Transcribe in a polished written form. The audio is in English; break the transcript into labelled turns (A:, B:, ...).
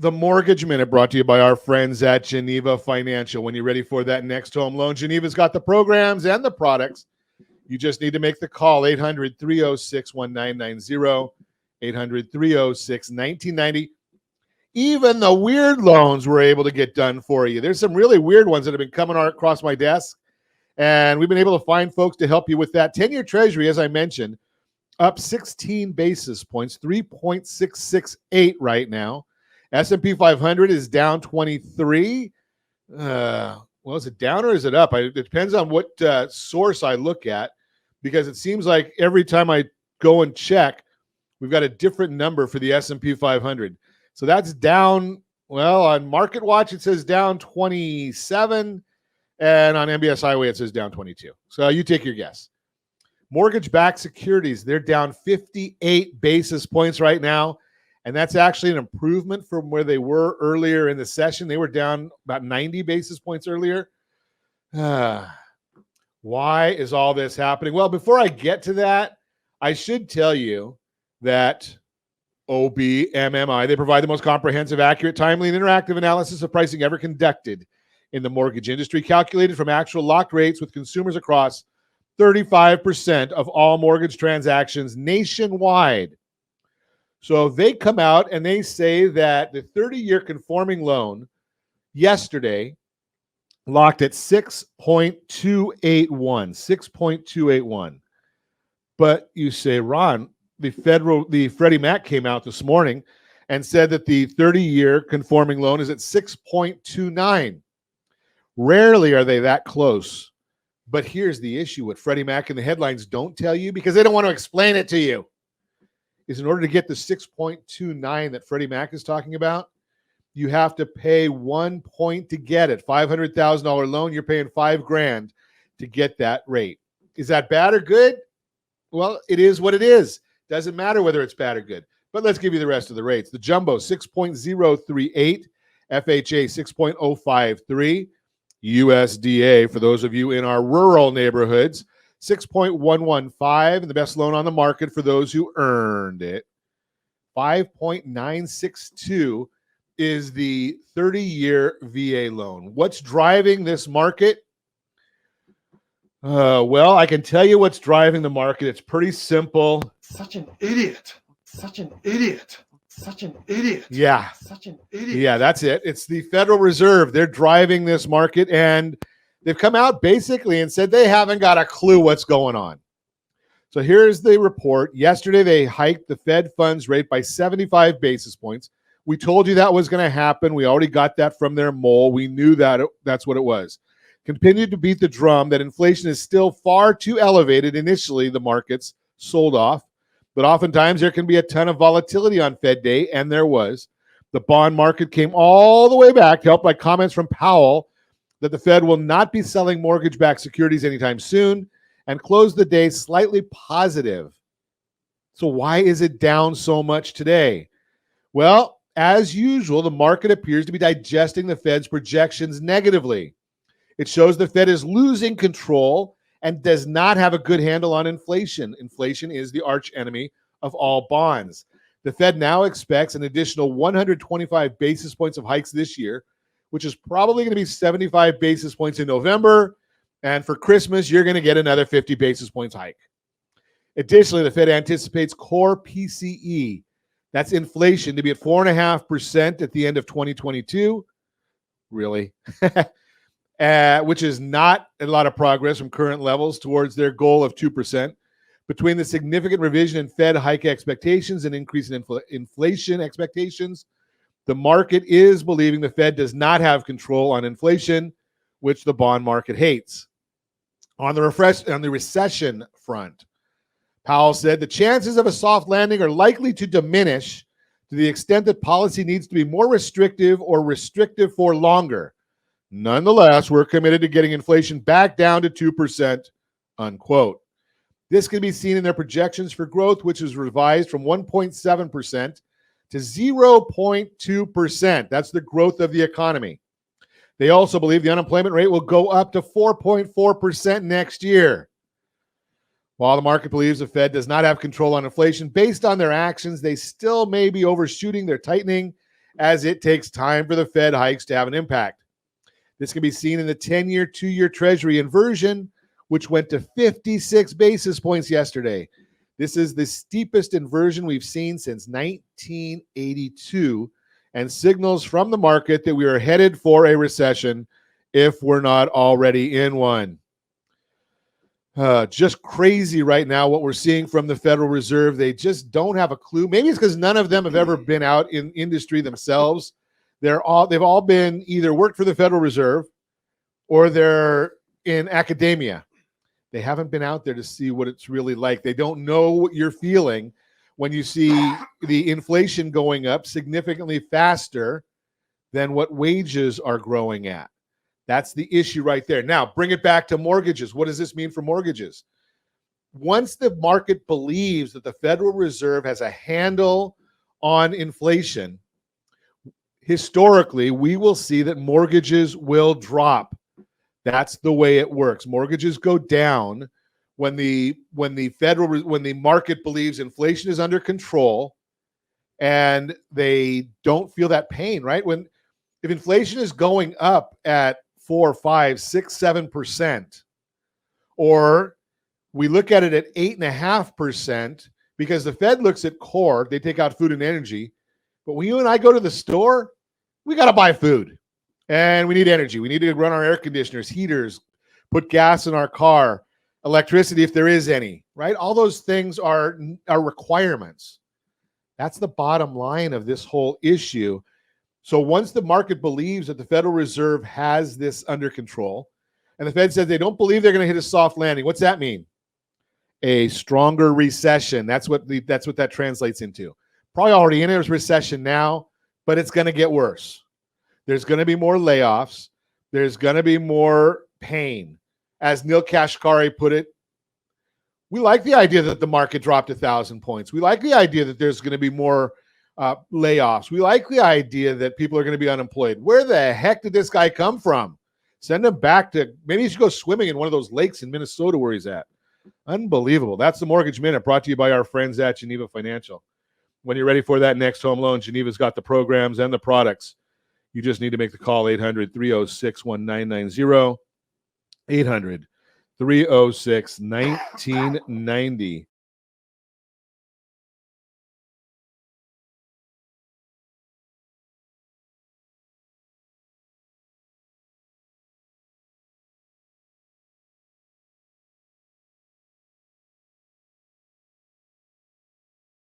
A: The Mortgage Minute brought to you by our friends at Geneva Financial. When you're ready for that next home loan, Geneva's got the programs and the products. You just need to make the call, 800-306-1990, 800-306-1990. Even the weird loans we're able to get done for you. There's some really weird ones that have been coming across my desk, and we've been able to find folks to help you with that. 10-year Treasury, as I mentioned, up 16 basis points, 3.668 right now. S&P 500 is down 23. Well, is it down or is it up? It depends on what source I look at, because it seems like every time I go and check, we've got a different number for the S&P 500. So that's down. Well, on Market Watch, it says down 27. And on MBS Highway, it says down 22. So you take your guess. Mortgage-backed securities, they're down 58 basis points right now. And that's actually an improvement from where they were earlier in the session. They were down about 90 basis points earlier. Why is all this happening? Well, before I get to that, I should tell you that OBMMI, they provide the most comprehensive, accurate, timely, and interactive analysis of pricing ever conducted in the mortgage industry, calculated from actual locked rates with consumers across 35% of all mortgage transactions nationwide. So they come out and they say that the 30-year conforming loan yesterday locked at 6.281, 6.281. But you say, Ron, the Freddie Mac came out this morning and said that the 30-year conforming loan is at 6.29. Rarely are they that close. But here's the issue. What Freddie Mac and the headlines don't tell you, because they don't want to explain it to you, is in order to get the 6.29 that Freddie Mac is talking about, you have to pay 1 point to get it. $500,000 loan, you're paying $5,000 to get that rate. Is that bad or good? Well, it is what it is. Doesn't matter whether it's bad or good. But let's give you the rest of the rates. The jumbo, 6.038. FHA, 6.053. USDA, for those of you in our rural neighborhoods, 6.115, and the best loan on the market for those who earned it, 5.962 is the 30-year VA loan. What's driving this market? Well, I can tell you what's driving the market. It's pretty simple.
B: Such an idiot. Such an idiot. Such an idiot.
A: Yeah.
B: Such an idiot.
A: Yeah, that's it. It's the Federal Reserve. They're driving this market, and they've come out basically and said they haven't got a clue what's going on. So here's the report. Yesterday, they hiked the Fed funds rate by 75 basis points. We told you that was going to happen. We already got that from their mole. We knew that that's what it was. Continued to beat the drum that inflation is still far too elevated. Initially, the markets sold off. But oftentimes there can be a ton of volatility on Fed Day, and there was. The bond market came all the way back, helped by comments from Powell that the Fed will not be selling mortgage-backed securities anytime soon, and closed the day slightly positive. So why is it down so much today? Well, as usual, the market appears to be digesting the Fed's projections negatively. It shows the Fed is losing control and does not have a good handle on inflation. Inflation is the arch enemy of all bonds. The Fed now expects an additional 125 basis points of hikes this year, which is probably going to be 75 basis points in November. And for Christmas, you're going to get another 50 basis points hike. Additionally, the Fed anticipates core PCE, that's inflation, to be at 4.5% at the end of 2022. Really? Which is not a lot of progress from current levels towards their goal of 2%. Between the significant revision in Fed hike expectations and increase in inflation expectations, the market is believing the Fed does not have control on inflation, which the bond market hates. On the recession front, Powell said the chances of a soft landing are likely to diminish to the extent that policy needs to be more restrictive or restrictive for longer. Nonetheless, we're committed to getting inflation back down to 2%, unquote. This can be seen in their projections for growth, which is revised from 1.7% to 0.2%. That's the growth of the economy. They also believe the unemployment rate will go up to 4.4% next year. While the market believes the Fed does not have control on inflation, based on their actions, they still may be overshooting their tightening as it takes time for the Fed hikes to have an impact. This can be seen in the 10-year, 2-year Treasury inversion, which went to 56 basis points yesterday. This is the steepest inversion we've seen since 1982 and signals from the market that we are headed for a recession if we're not already in one. Just crazy right now what we're seeing from the Federal Reserve. They just don't have a clue. Maybe it's because none of them have ever been out in industry themselves. They've all been either worked for the Federal Reserve or they're in academia. They haven't been out there to see what it's really like. They don't know what you're feeling when you see the inflation going up significantly faster than what wages are growing at. That's the issue right there. Now, bring it back to mortgages. What does this mean for mortgages? Once the market believes that the Federal Reserve has a handle on inflation, historically, we will see that mortgages will drop. That's the way it works. Mortgages go down when the market believes inflation is under control and they don't feel that pain, right? If inflation is going up at 4, 5, 6, 7%, or we look at it at 8.5%, because the Fed looks at core, they take out food and energy. But when you and I go to the store, we got to buy food and we need energy. We need to run our air conditioners, heaters, put gas in our car, electricity if there is any, right? All those things are requirements. That's the bottom line of this whole issue. So once the market believes that the Federal Reserve has this under control, and the Fed says they don't believe they're going to hit a soft landing, what's that mean? A stronger recession. That's what that translates into. Probably already in a recession now, but it's going to get worse. There's going to be more layoffs. There's going to be more pain. As Neil Kashkari put it, we like the idea that the market dropped 1,000 points. We like the idea that there's going to be more layoffs. We like the idea that people are going to be unemployed. Where the heck did this guy come from? Send him back to, maybe he should go swimming in one of those lakes in Minnesota where he's at. Unbelievable. That's the Mortgage Minute, brought to you by our friends at Geneva Financial. When you're ready for that next home loan, Geneva's got the programs and the products. You just need to make the call, 800-306-1990, 800-306-1990.